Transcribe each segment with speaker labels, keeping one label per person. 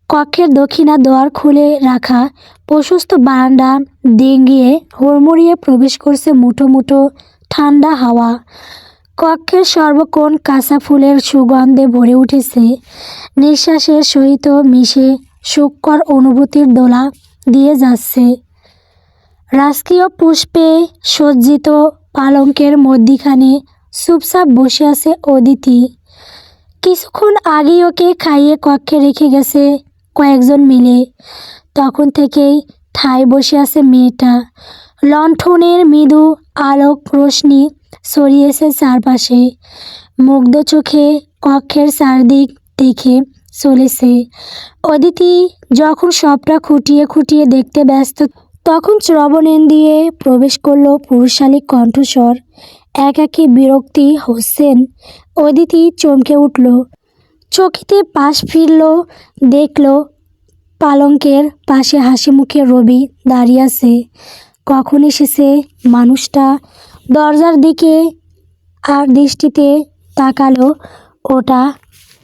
Speaker 1: কক্ষের দক্ষিণা দোয়ার খুলে রাখা প্রশস্ত বারান্দা ডিঙিয়ে হুড়মুড়িয়ে প্রবেশ করছে মুঠো মুঠো ঠান্ডা হাওয়া। কক্ষের সর্বকোণ কাঁচা ফুলের সুগন্ধে ভরে উঠেছে। নিঃশ্বাসের সহিত মিশে সুখকর অনুভূতির দোলা দিয়ে যাচ্ছে। রাজকীয় পুষ্পে সজ্জিত পালঙ্কের মধ্যিখানে চুপচাপ বসে আছে অদিতি। কিছুক্ষণ আগেই ওকে খাইয়ে কক্ষে রেখে গেছে কয়েকজন মিলে। তখন থেকেই ঠায় বসে আছে মেয়েটা। লণ্ঠনের মৃদু আলোক রোশনি ছড়িয়েছে চারপাশে। মুগ্ধ চোখে কক্ষের চারদিক দেখে চলেছে। অদিতি যখন সবটা খুঁটিয়ে খুঁটিয়ে দেখতে ব্যস্ত, তখন শ্রবণেন্দ্রিয়ে প্রবেশ করল পুরুষালী কণ্ঠস্বর। একাকী বিরক্তি হোসেন। অদিতি চমকে উঠল, চকিতে পাশ ফিরল, দেখল পালঙ্কের পাশে হাসি মুখে রবি দাঁড়িয়ে আছে। কখন এসেছে মানুষটা? দরজার দিকে আর দৃষ্টিতে তাকালো, ওটা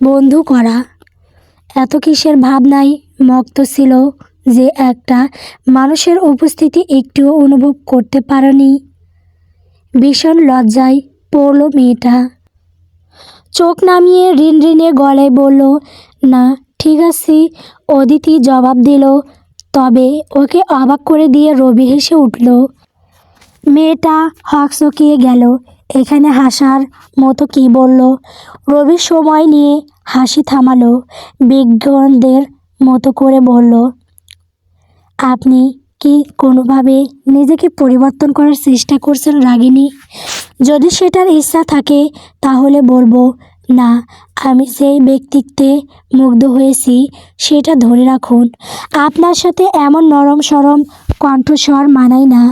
Speaker 1: বন্ধ করা। এত কিসের ভাবনায় মগ্ন ছিল যে একটা মানুষের উপস্থিতি একটুও অনুভব করতে পারেনি। ভীষণ লজ্জায় পড়ল মেয়েটা। চোখ নামিয়ে রিনরিনে গলায় বলল, না ঠিক আছে। অদিতি জবাব দিল। তবে ওকে অবাক করে দিয়ে রবি হেসে উঠল। মেয়েটা হকচকিয়ে গেল। এখানে হাসার মতো কি বলল? রবি সময় নিয়ে হাসি থামালো, বিজ্ঞদের মতো করে বলল, আপনি কি কোনোভাবে নিজেকে পরিবর্তন করার চেষ্টা করছেন রাগিনী? যদি সেটার ইচ্ছা থাকে তাহলে বলবো, না আমি যেই ব্যক্তিত্বে মুগ্ধ হয়েছি সেটা ধরে রাখুন। আপনার সাথে এমন নরম সরম কণ্ঠস্বর মানায় না।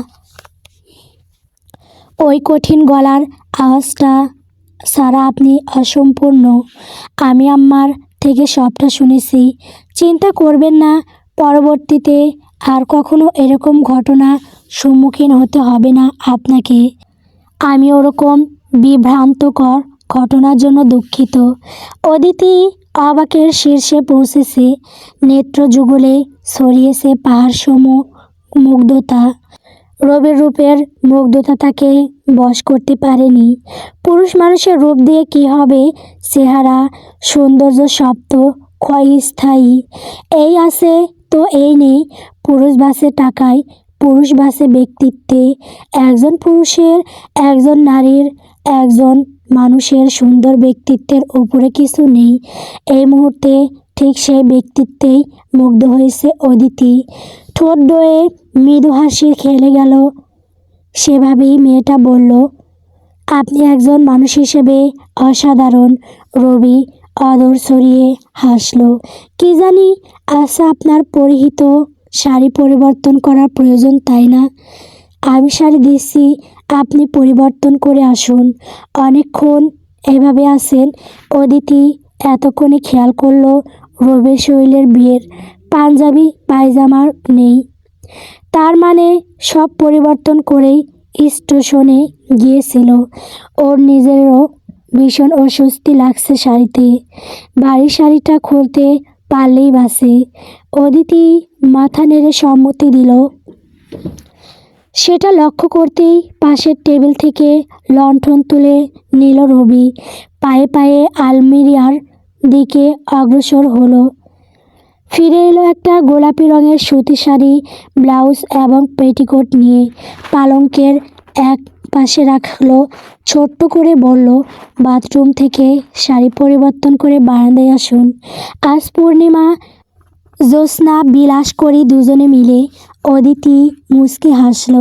Speaker 1: ওই কঠিন গলার আওয়াজটা ছাড়া আপনি অসম্পূর্ণ। আমি আম্মার থেকে সবটা শুনেছি। চিন্তা করবেন না, পরবর্তীতে আর কখনো এরকম ঘটনা সম্মুখীন হতে হবে না আপনাকে। আমি ওরকম বিভ্রান্তকর ঘটনার জন্য দুঃখিত। অদিতি অবাকের শীর্ষে পৌঁছেছে। নেত্র যুগলে ছড়িয়েছে পাহাড়সম মুগ্ধতা। রবির রূপের মুগ্ধতা তাকে বশ করতে পারেনি। পুরুষ মানুষের রূপ দিয়ে কি হবে? চেহারা সৌন্দর্য সব তো ক্ষয়স্থায়ী। এই আছে তো এই নেই। পুরুষ বাসে টাকায়, পুরুষ বাসে ব্যক্তিত্বে। একজন পুরুষের, একজন নারীর, একজন মানুষের সুন্দর ব্যক্তিত্বের উপরে কিছু নেই। এই মুহূর্তে ঠিক সেই ব্যক্তিত্বেই মুগ্ধ হয়েছে অদিতি। ঠোঁট ডোয়ে মৃদু হাসি খেলে গেল। সেভাবেই মেয়েটা বলল, আপনি একজন মানুষ হিসেবে অসাধারণ। রবি আদর ছড়িয়ে হাসল। কি জানি, আচ্ছা আপনার পরিহিত শাড়ি পরিবর্তন করার প্রয়োজন, তাই না? আমি শাড়ি দিচ্ছি, আপনি পরিবর্তন করে আসুন। অনেকক্ষণ এভাবে আছেন। অদিতি এতক্ষণে খেয়াল করল রবির শরীরের বিয়ের পাঞ্জাবি পায়জামার নেই। তার মানে সব পরিবর্তন করেই স্টেশনে গিয়েছিল। ওর নিজেরও ভীষণ অস্বস্তি লাগছে শাড়িতে। ভারী শাড়িটা খুলতে পারলেই বাসে। অদিতি মাথা নেড়ে সম্মতি দিল। সেটা লক্ষ্য করতেই পাশের টেবিল থেকে লণ্ঠন তুলে নিল রবি। পায়ে পায়ে আলমিরার দিকে অগ্রসর হলো। ফিরে এলো একটা গোলাপি রঙের সুতি শাড়ি, ব্লাউজ এবং পেটিকোট নিয়ে। পালঙ্কের এক পাশে রাখলো, ছোট্ট করে বলল, বাথরুম থেকে শাড়ি পরিবর্তন করে বারান্দায় আসুন। আজ পূর্ণিমা, জ্যোৎস্না বিলাস করি দুজনে মিলে। অদিতি মুচকি হাসল।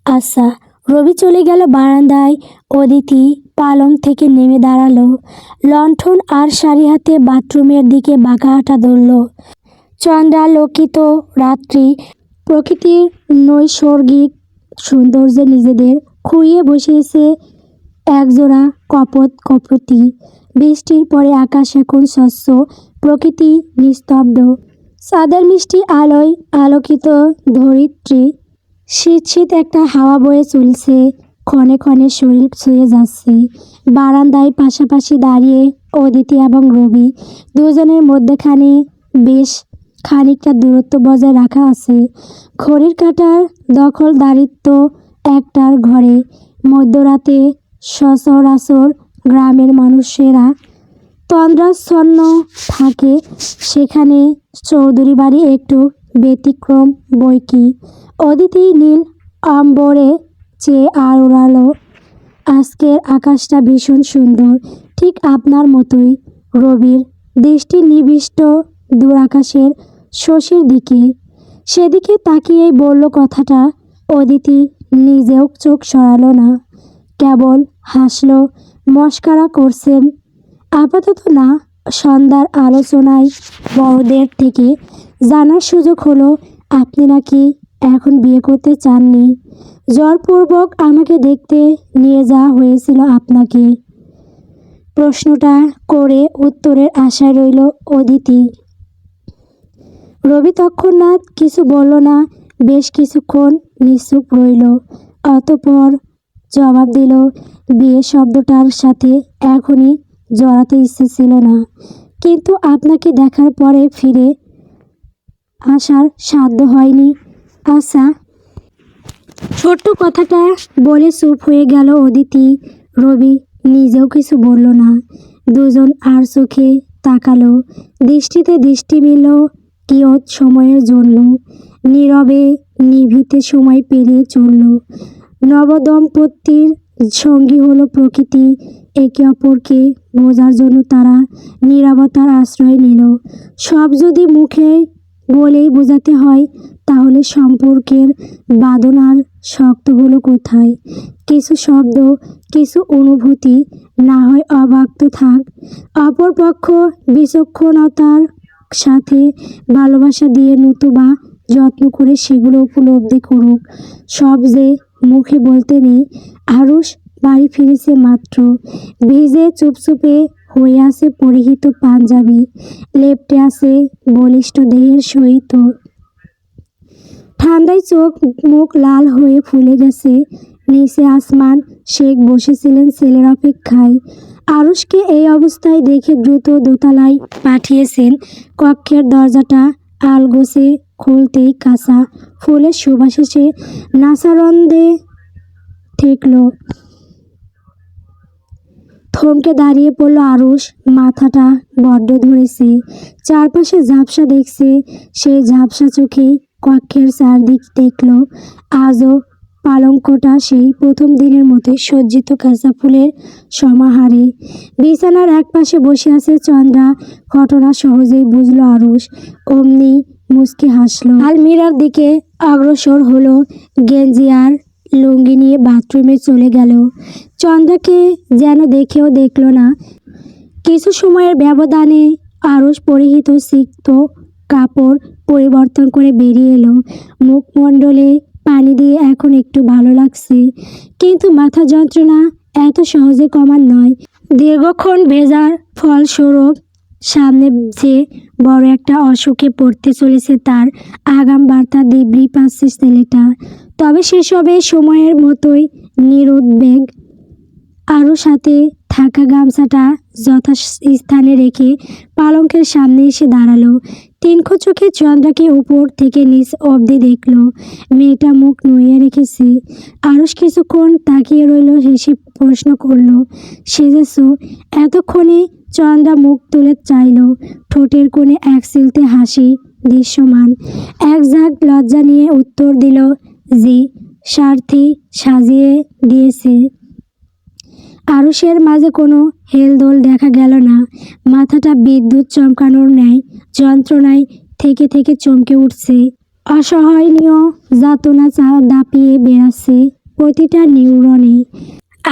Speaker 1: আচ্ছা। রবি চলে গেল বারান্দায়। অদিতি পালং থেকে নেমে দাঁড়ালো। লণ্ঠন আর শাড়ি হাতে বাথরুমের দিকে বাঁকা হাঁটা ধরল। চন্দ্রালোকিত রাত্রি, প্রকৃতির নৈসর্গিক সৌন্দর্যে নিজেদের খুইয়ে বসিয়েছে একজোড়া কপোত কপোতী। বৃষ্টির পরে আকাশ এখন স্বচ্ছ, প্রকৃতি নিস্তব্ধ। চাঁদের মিষ্টি আলোয় আলোকিত ধরিত্রী। শীত শীত একটা হাওয়া বয়ে চলছে, ক্ষণে ক্ষণে শরীর ছুঁয়ে যাচ্ছে। বারান্দায় পাশাপাশি দাঁড়িয়ে অদিতি এবং রবি, দুজনের মধ্যেখানে বেশ খানিকটা দূরত্ব বজায় রাখা আছে। ঘড়ির কাঁটার দখলদারিত্ব একটার ঘরে। মধ্যরাতে সচরাচর গ্রামের মানুষেরা তন্দ্রাচ্ছন্ন থাকে, সেখানে চৌধুরী বাড়ি একটু ব্যতিক্রম বৈকি। অদিতি নীল আম্বরে চেয়ে আর ওড়ালো। আজকের আকাশটা ভীষণ সুন্দর, ঠিক আপনার মতোই। রবির দৃষ্টি নিবিষ্ট দূর আকাশের শশীর দিকে। সেদিকে তাকিয়েই বলল কথাটা। অদিতি নিজেও চোখ সরালো না, কেবল হাসল। মস্করা করছেন? আপাতত না। সন্ধ্যার আলোচনায় বড়দের থেকে জানার সুযোগ হলো আপনি নাকি এখন বিয়ে করতে চাননি। জোরপূর্বক আমাকে দেখতে নিয়ে যাওয়া হয়েছিল আপনাকে। প্রশ্নটা করে উত্তরের আশায় রইল অদিতি। রবি তৎক্ষণাৎ কিছু বলল না। বেশ কিছুক্ষণ নিশ্চুপ রইল, অতঃপর জবাব দিল, বিয়ে শব্দটার সাথে এখনই জড়াতে ইচ্ছে ছিল না, কিন্তু আপনাকে দেখার পরে ফিরে আসার সাধ্য হয়নি। আচ্ছা। ছোট্ট কথাটা বলে চুপ হয়ে গেল অদিতি। রবি নিজেও কিছু বলল না। দুজন আর চোখে তাকালো। দৃষ্টিতে দৃষ্টি মিলল কিয়ৎ সময়ের জন্য। নীরবে নিভৃতে সময় পেরিয়ে চলল। নবদম্পতির সঙ্গী হলো প্রকৃতি। একে অপরকে বোঝার জন্য তারা নীরবতার আশ্রয় নিল। সব যদি মুখে বলেই বোঝাতে হয়, তাহলে সম্পর্কের বাঁধন আর শক্ত হলো কোথায়? কিছু শব্দ, কিছু অনুভূতি না হয় অব্যক্ত থাক, অপরপক্ষ বিচক্ষণতার সাথে ভালোবাসা দিয়ে নতুবা যত্ন করে সেগুলো উপলব্ধি করুক। সব যে মুখে বলতে নেই। আরুষ বাড়ি ফিরেছে মাত্র। ভিজে চুপচুপে হয়ে আছে পরিহিত পাঞ্জাবি, লেপ্টে আছে বলিষ্ঠ দেহের সহিত। ঠান্ডায় চোখ মুখ লাল হয়ে ফুলে গেছে। নিচে আসমান শেখ বসেছিলেন ছেলের অপেক্ষায়। আরুষকে এই অবস্থায় দেখে দ্রুত দোতলায় পাঠিয়েছেন। কক্ষের দরজাটা আলগোছে খুলতেই কাঁচা ফুলের সুবাসে নাসারন্দে ঠেকল। থমকে দাঁড়িয়ে পড়ল আরুষ। মাথাটা বড্ড ধরেছে। চারপাশে ঝাপসা দেখছে। সেই ঝাপসা চোখে কক্ষের চারদিক দেখল। আজও পালঙ্কটা সেই প্রথম দিনের মতোই সজ্জিত কাঁচা ফুলের সমাহারে। বিছানার একপাশে বসে আছে চন্দ্রা। ঘটনা সহজেই বুঝল আরুষ। অমনি মুচকি হাসল। আলমিরার দিকে অগ্রসর হলো। গেঞ্জি আর লুঙ্গি নিয়ে বাথরুমে চলে গেল। চন্দ্রাকে যেন দেখেও দেখল না। কিছু সময়ের ব্যবধানে আরুষ পরিহিত সিক্ত কাপড় পরিবর্তন করে বেরিয়ে এলো। মুখমণ্ডলে পানি দিয়ে এখন একটু ভালো লাগছে, কিন্তু মাথা যন্ত্রণা এত সহজে কমার নয়। দীর্ঘক্ষণ ভেজার ফলস্বরূপ সামনে যে বড় একটা অসুখে পড়তে চলেছে তার আগাম বার্তা দিব্যি পাচ্ছে ছেলেটা। তবে সেসবে সময়ের মতোই নিরুদ্বেগ। আরও সাথে থাকা গামছাটা যথাস্থানে রেখে পালঙ্কের সামনে এসে দাঁড়ালো। তিনখো চোখে চন্দ্রাকে উপর থেকে নিচ অবধি দেখল। মেয়েটা মুখ নুয়ে রেখেছে। আরুষ কিছুক্ষণ তাকিয়ে রইল, হেসে প্রশ্ন করল, সেজেছো? এতক্ষণে চন্দ্রা মুখ তুলে চাইল। ঠোঁটের কোণে এক চিলতে হাসি দৃশ্যমান। এক ঝাঁক লজ্জা নিয়ে উত্তর দিল, জি, সারথি সাজিয়ে দিয়েছে। আরুষের মাঝে কোনো হেলদোল দেখা গেল না। মাথাটা বিদ্যুৎ চমকানোর ন্যায় যন্ত্রণায় থেকে থেকে চমকে উঠছে। অসহনীয় যাতনা দাপিয়ে বেড়াচ্ছে প্রতিটা নিউরনে।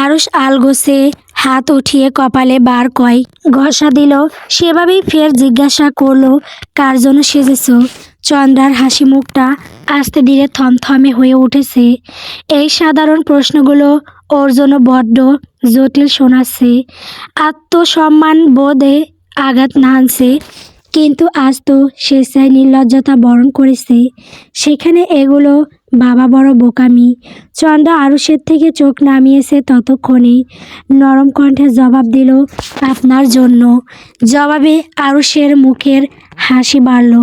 Speaker 1: আরুষ আলগোছে হাত উঠিয়ে কপালে বার কয় ঘষা দিল। সেভাবেই ফের জিজ্ঞাসা করলো, কার জন্য সেজেছ? চন্দ্রার হাসি মুখটা আস্তে ধীরে থমথমে হয়ে উঠেছে। এই সাধারণ প্রশ্নগুলো ওর জন্য বড্ড জটিল শোনাচ্ছে। আত্মসম্মান বোধে আঘাত হানছে, কিন্তু আজ তো স্বেচ্ছায় নির্লজ্জতা বরণ করেছে। সেখানে এগুলো বাবা বড় বোকামি। চন্দ্রা আরুষের থেকে চোখ নামিয়েছে ততক্ষণে। নরম কণ্ঠে জবাব দিল, আপনার জন্য। জবাবে আরুষের মুখের হাসি বাড়ল।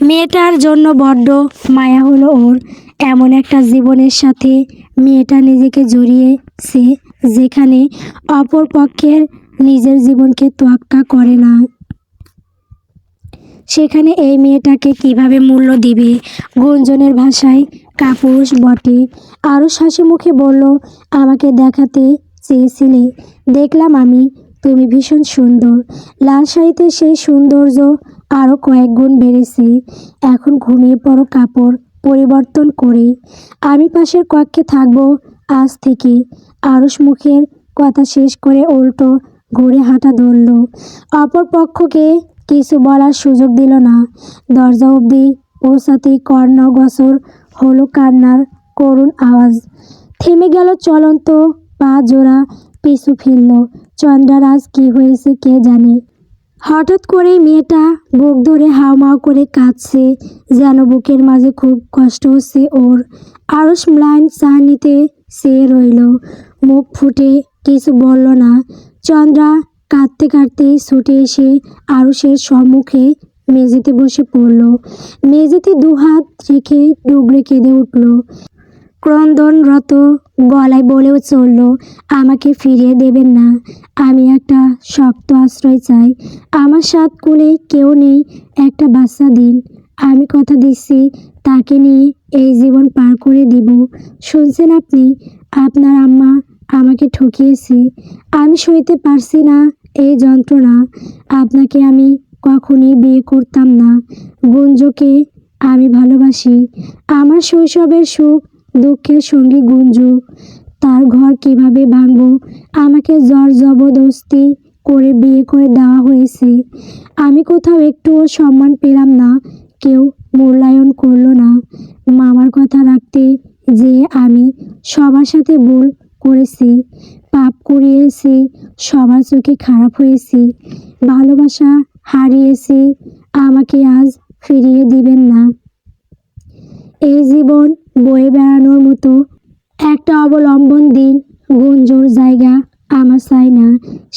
Speaker 1: মেয়েটার জন্য বড্ড মায়া হলো ওর। এমন একটা জীবনের সাথে মেয়েটা নিজেকে জড়িয়েছে যেখানে অপর পক্ষের নিজের জীবনকে তোয়াক্কা করে না। সেখানে এই মেয়েটাকে কিভাবে মূল্য দিবে? গুঞ্জনের ভাষায় কাপুরুষ বটে। আরও হাসি মুখে বলল, আমাকে দেখাতে চেয়েছিলে, দেখলাম আমি। তুমি ভীষণ সুন্দর। লাল শাড়িতে সেই সৌন্দর্য আরও কয়েক গুণ বেড়েছে। এখন ঘুমিয়ে পড়ো কাপড় পরিবর্তন করে। আমি পাশের কক্ষে থাকবো আজ থেকে। আরুষ মুখের কথা শেষ করে উল্টো ঘুরে হাঁটা ধরল। অপর পক্ষকে কিছু বলার সুযোগ দিল না। দরজা অবধি পৌঁছাতেই কর্ণগোচর হলো কান্নার করুণ আওয়াজ। থেমে গেল চলন্ত পা জোড়া পিছু ফিরল। চন্দ্রার আজ কি হয়েছে কে জানে। হঠাৎ করেই মেয়েটা বুক ধরে হাউমাউ করে কাঁদছে, যেন বুকের মাঝে খুব কষ্ট হচ্ছে ওর। আরুষ ম্লান চা নিতে চেয়ে রইল, মুখ ফুটে কিছু বলল না। চন্দ্রা কাঁদতে কাঁদতেই ছুটে এসে আরুষের সম্মুখে মেঝেতে বসে পড়ল। মেঝেতে দুহাত রেখে ডুগরে কেঁদে উঠল। ক্রন্দনরত গলায় বলেও চলল, আমাকে ফিরিয়ে দেবেন না। আমি একটা শক্ত আশ্রয় চাই। আমার সাত কুলে কেউ নেই, একটা বাচ্চা দিন। আমি কথা দিচ্ছি তাকে নিয়ে এই জীবন পার করে দিব। শুনছেন আপনি? আপনার আম্মা আমাকে ঠকিয়েছে। আমি সইতে পারছি না এই যন্ত্রণা। আপনাকে আমি কখনই বিয়ে করতাম না। গুঞ্জুকে আমি ভালোবাসি। আমার শৈশবের সুখ দুঃখের সঙ্গী গুঞ্জু। তার ঘর কিভাবে ভাঙবো? আমাকে জোর জবরদস্তি করে বিয়ে করে দেওয়া হয়েছে। আমি কোথাও একটুও সম্মান পেলাম না, কেউ মূল্যায়ন করলো না। মামার কথা রাখতে যে আমি সবার সাথে ভুল করেছি, পাপ করিয়েছি, সবার চোখে খারাপ হয়েছি, ভালোবাসা হারিয়েছি। আমাকে আজ ফিরিয়ে দিবেন না। এই জীবন বয়ে বেড়ানোর মতো একটা অবলম্বন দিন। গুঞ্জুর জায়গা আমার চাই না,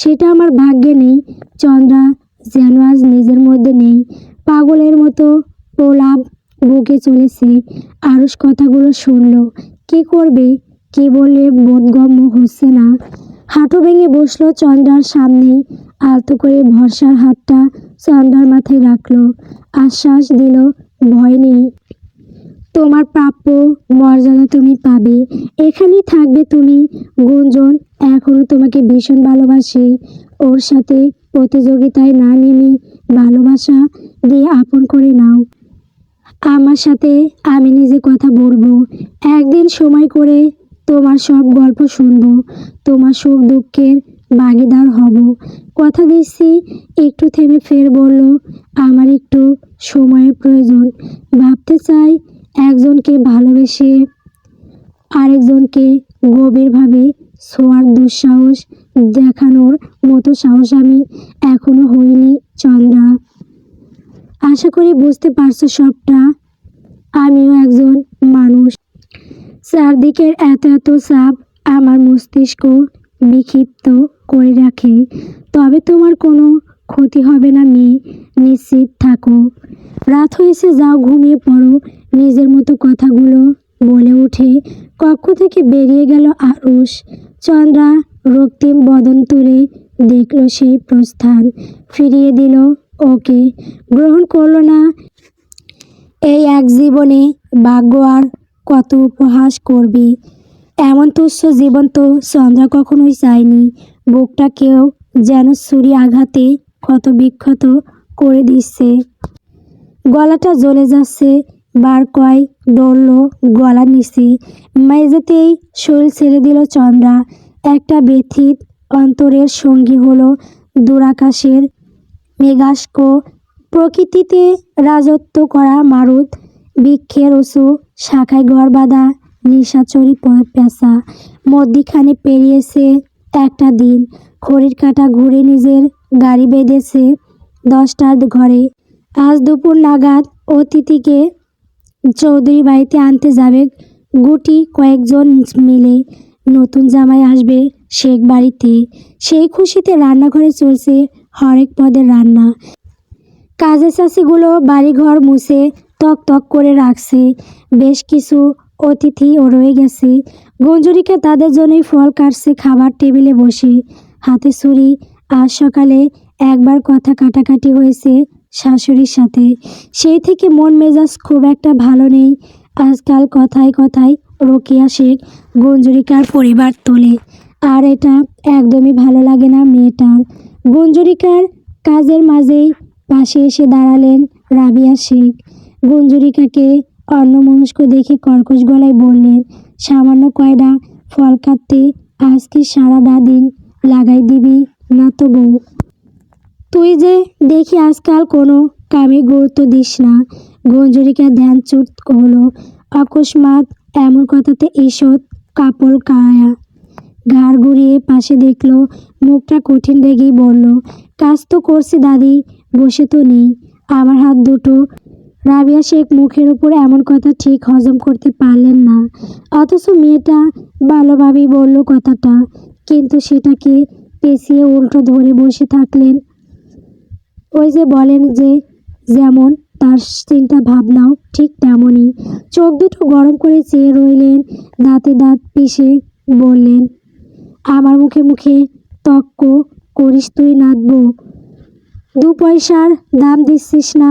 Speaker 1: সেটা আমার ভাগ্যে নেই। চন্দ্রা যেন আজ নিজের মধ্যে নেই, পাগলের মতো প্রলাপ বুকে চলেছে। আরুষ কথাগুলো শুনল। কি করবে, কি বললে বোধগম্য হচ্ছে না। হাঁটু ভেঙে বসলো চন্দ্রার সামনেই, আলতো করে ভরসার হাতটা চন্দ্রার মাথায় রাখলো। আশ্বাস দিল, ভয় নেই, তোমার প্রাপ্য মর্যাদা তুমি পাবে। এখানেই থাকবে তুমি। গুঞ্জন এখনো তোমাকে ভীষণ ভালোবাসে। ওর সাথে প্রতিযোগিতায় না নেমে ভালোবাসা দিয়ে আপন করে নাও। আমার সাথে আমি নিজে কথা বলবো। একদিন সময় করে তোমার সব গল্প শুনবো, তোমার সুখ দুঃখের ভাগিদার হব। কথা দিচ্ছি। একটু থেমে ফের বলল, আমার একটু সময়ের প্রয়োজন। ভাবতে চাই একজনকে ভালোবেসে আরেকজনকে গভীরভাবে ছোঁয়ার দুঃসাহস দেখানোর মতো সাহস আমি এখনো হইনি চন্দ্রা। আশা করি বুঝতে পারছো সবটা। আমিও একজন মানুষ। চারদিকের এত এত চাপ আমার মস্তিষ্ক বিক্ষিপ্ত করে রাখে। তবে তোমার কোনো ক্ষতি হবে না মেয়ে, নিশ্চিত থাকো। রাত হয়েছে, যাও ঘুমিয়ে পড়ো। নিজের মতো কথাগুলো বলে উঠে কক্ষ থেকে বেরিয়ে গেল আরুষ। চন্দ্রা রক্তিম বদন তুলে দেখল সেই প্রস্থান। ফিরিয়ে দিল ওকে, গ্রহণ করলো না। এই এক জীবনে ভাগ্য আর কত উপহাস করবে। এমন তুচ্ছ জীবন তো চন্দ্রা কখনোই চায়নি। বুকটা কেউ যেন ছুরি আঘাতে ক্ষত বিক্ষত করে দিচ্ছে। গলাটা জ্বলে যাচ্ছে। বার কয়েক ডলল গলা নিচে। মেঝেতেই শরীর ছেড়ে দিল চন্দ্রা। একটা ব্যথিত অন্তরের সঙ্গী হলো দূরাকাশের মেঘাস্ক। প্রকৃতিতে রাজত্ব করা মারুত বৃক্ষের উঁচু শাখায় ঘর বাঁধা নিশাচরি পেঁচা। মধ্যিখানে পেরিয়েছে একটা দিন। ঘড়ির কাঁটা ঘুরে নিজের গাড়ি বেঁধেছে 10টার ঘরে। আজ দুপুর নাগাদ অতিথিকে চৌধুরী বাড়িতে আনতে যাবে গুটি কয়েকজন মিলে। নতুন জামাই আসবে শেখ বাড়িতে। সেই খুশিতে রান্নাঘরে চলছে হরেক পদের রান্না। কাজের চাষিগুলো বাড়িঘর মুছে তক তক করে রাখছে। বেশ কিছু অতিথিও রয়ে গেছে। গঞ্জুরিকা তাদের জন্যই ফল কাটছে খাবার টেবিলে বসে, হাতে ছুরি। আজ সকালে একবার কথা কাটাকাটি হয়েছে শাশুড়ির সাথে, সেই থেকে মন মেজাজ খুব একটা ভালো নেই। আজকাল কথায় কথায় রোকেয়া শেখ গঞ্জুরিকার পরিবার তোলে, আর এটা একদমই ভালো লাগে না মেয়েটার। গঞ্জুরিকার কাজের মাঝেই পাশে এসে দাঁড়ালেন রাবিয়া শেখ। গঞ্জুরিকাকে অন্যমনস্ক দেখে কর্কশ গলায় বললেন, সামান্য কয়টা ফল কাটতে আজকে সারাটা দিন লাগাই দিবি না তো বউ? তুই যে দেখি আজকাল কোনো কামে গুরুত্ব দিস না। গঞ্জুরিকা ধ্যানচ্যুত হলো। অকস্মাৎ এমন কথাতে ঈষৎ কাপড় কায়া ঘাড় ঘুরিয়ে পাশে দেখলো, মুখটা কঠিন রেগেই বলল, কাজ তো করছি দাদি, বসে তো নেই। আমার হাত দুটো। রাবিয়া শেখ মুখের উপর এমন কথা ঠিক হজম করতে পারলেন না, অথচ মেয়েটা ভালোভাবেই বলল কথাটা, কিন্তু সেটাকে পেঁচিয়ে উল্টো ধরে বসে থাকলেন। ওই যে বলেন যে যেমন তার চিন্তা ভাবনাও ঠিক তেমনই। চোখ দুটো গরম করে চেয়ে রইলেন, দাঁতে দাঁত পিষে বললেন, আমার মুখে মুখে তক্ক করিস তুই নাতবো? 2 পয়সার দাম দিচ্ছিস না?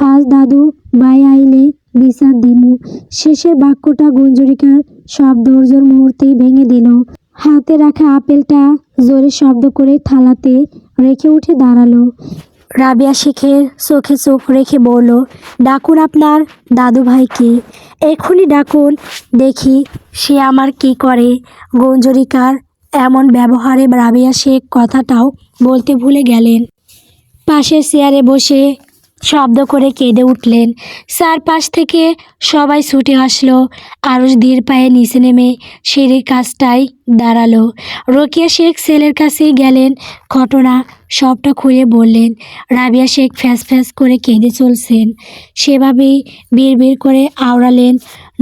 Speaker 1: আজ দাদু ভাই আইলে বিচার দিমু। শেষের বাক্যটা গঞ্জুরিকার সব ধৈর্যের মুহূর্তেই ভেঙে দিল। হাতে রাখা আপেলটা জোরে শব্দ করে থালাতে রেখে উঠে দাঁড়ালো। রাবিয়া শেখের চোখে চোখ রেখে বলল, ডাকুন আপনার দাদু ভাইকে, এক্ষুনি ডাকুন, দেখি সে আমার কি করে। গঞ্জুরিকার এমন ব্যবহারে রাবিয়া শেখ কথাটাও বলতে ভুলে গেলেন। পাশের চেয়ারে বসে শব্দ করে কেঁদে উঠলেন। চারপাশ থেকে সবাই ছুটে আসলো। আরুষ ধীর পায়ে নিচে নেমে সিঁড়ির কাছটায় দাঁড়ালো। রোকেয়া শেখ ছেলের কাছেই গেলেন, ঘটনা সবটা খুলে বললেন। রাবিয়া শেখ ফ্যাস ফ্যাস করে কেঁদে চলছেন। সেভাবেই বিড়বিড় করে আওড়ালেন,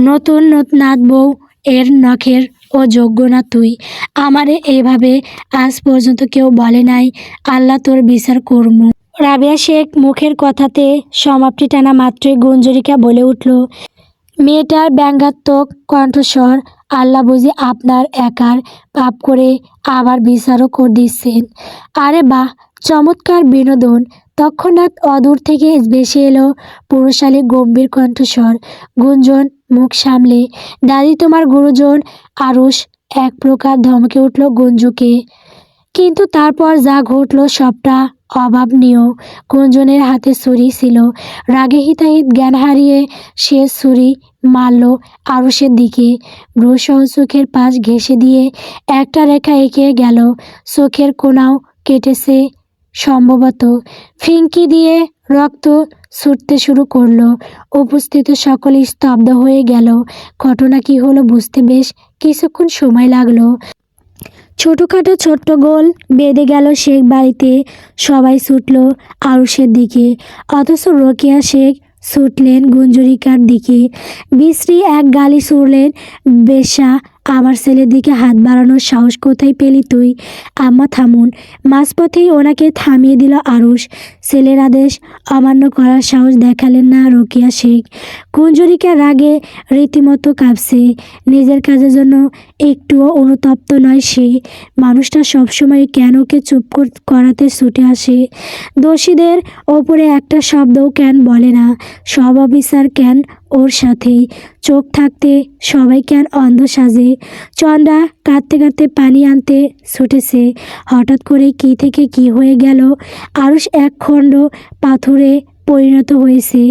Speaker 1: নতুন নাত বউ, এর নখের ও যোগ্য না তুই। আমারে এইভাবে আজ পর্যন্ত কেউ বলে নাই, আল্লাহ তোর বিচার করমু। রাবিয়া শেখ মুখের কথাতে সমাপ্তি টানা মাত্রই গঞ্জুরিকা বলে উঠল, মেয়েটার ব্যঙ্গাত্মক কণ্ঠস্বর, আল্লাহ বুঝি আপনার একার পাপ করে আবার বিচারও করে দিচ্ছেন। আরে বাহ, চমৎকার বিনোদন। তৎক্ষণাৎ অদূর থেকে ভেসে এলো পুরুষালী গম্ভীর কণ্ঠস্বর। গুঞ্জন মুখ সামলে, দাদি তোমার গুরুজন। আরুষ এক প্রকার ধমকে উঠল গঞ্জুকে, কিন্তু তারপর যা ঘটল সবটা অভাবনীয়। গুঞ্জনের হাতে ছুরি ছিল। রাগে হিতাহিত জ্ঞান হারিয়ে সে ছুরি মারল আরুষের দিকে। ভ্রুসহ চোখের পাশ ঘেঁষে দিয়ে একটা রেখা এঁকে গেল। চোখের কোণাও কেটেছে সম্ভবত। ফিঙ্কি দিয়ে রক্ত ছুটতে শুরু করলো। উপস্থিত সকলে স্তব্ধ হয়ে গেল। ঘটনা কি হলো বুঝতে বেশ কিছুক্ষণ সময় লাগলো। ছোটোখাটো ছোট্ট গোল বেঁধে গেল শেখ বাড়িতে। সবাই ছুটল আরুষের দিকে, অথচ রোকেয়া শেখ ছুটলেন গঞ্জুরিকার দিকে। বিশ্রী এক গালি ছুড়লেন, বেশ্যা, আমার ছেলের দিকে হাত বাড়ানোর সাহস কোথায় পেলি তুই? আম্মা থামুন। মাঝপথেই ওনাকে থামিয়ে দিল আরুষ। ছেলের আদেশ অমান্য করার সাহস দেখালেন না রোকেয়া শেখ। গঞ্জুরিকার রাগে রীতিমতো কাঁপছে। নিজের কাজের জন্য একটুও অনুতপ্ত নয় সে। মানুষটা সবসময় কেন ওকে চুপ করাতে ছুটে আসে? দোষীদের ওপরে একটা শব্দও কেন বলে না? সব অফিসার কেন ওর সাথেই? চোখ থাকতে সবাই কেন অন্ধ সাজে? চন্দ্রা কাঁদতে কাঁদতে পানি আনতে ছুটেছে। হঠাৎ করে কি থেকে কি হয়ে গেল। আরুষ এক খণ্ড পাথরে পরিণত হয়েছে।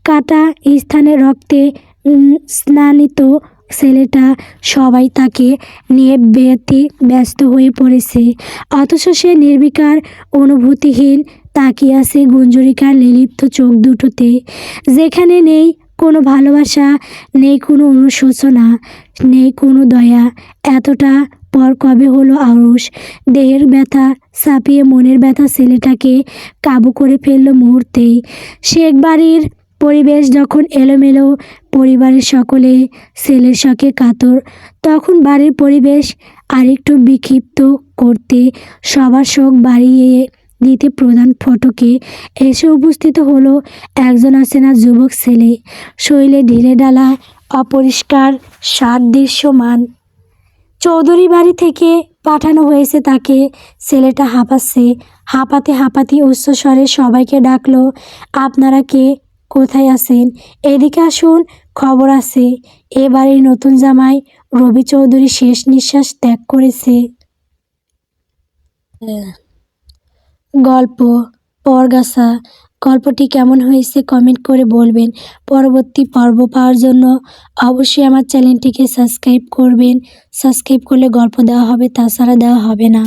Speaker 1: কাটা স্থানে রক্তে স্নানিত ছেলেটা। সবাই তাকে নিয়ে ব্যস্ত হয়ে পড়েছে, অথচ সে নির্বিকার অনুভূতিহীন তাকিয়ে আছে গঞ্জুরিকার নির্লিপ্ত চোখ দুটোতে, যেখানে নেই কোনো ভালোবাসা, নেই কোনো অনুশোচনা, নেই কোনো দয়া। এতটা পর কবে হলো আরুষ? দেহের ব্যথা চাপিয়ে মনের ব্যথা ছেলেটাকে কাবু করে ফেলল মুহূর্তেই। শেখ বাড়ির পরিবেশ যখন এলোমেলো, পরিবারের সকলে ছেলের শোকে কাতর, তখন বাড়ির পরিবেশ আরেকটু বিক্ষিপ্ত করতে সবার শোক বাড়িয়ে দিতে প্রধান ফটকে এসে উপস্থিত হলো একজন অচেনা যুবক ছেলে। শরীরে ঢিলেঢালা, অপরিষ্কার, সাদৃশ্যমান। চৌধুরী বাড়ি থেকে পাঠানো হয়েছে তাকে। ছেলেটা হাঁপাচ্ছে। হাঁপাতে হাঁপাতে উচ্চস্বরে সবাইকে ডাকলো, আপনারা কে? কোথায় আছেন? এদিকে আসুন, খবর আছে। এ বাড়ির নতুন জামাই রবি চৌধুরী শেষ নিঃশ্বাস ত্যাগ করেছে। গল্প পরগাছা। গল্পটি কেমন হয়েছে কমেন্ট করে বলবেন। পরবর্তী পর্ব পাওয়ার জন্য অবশ্যই আমার চ্যানেলটিকে সাবস্ক্রাইব করবেন। সাবস্ক্রাইব করলে গল্প দেওয়া হবে, তাছাড়া দেওয়া হবে না।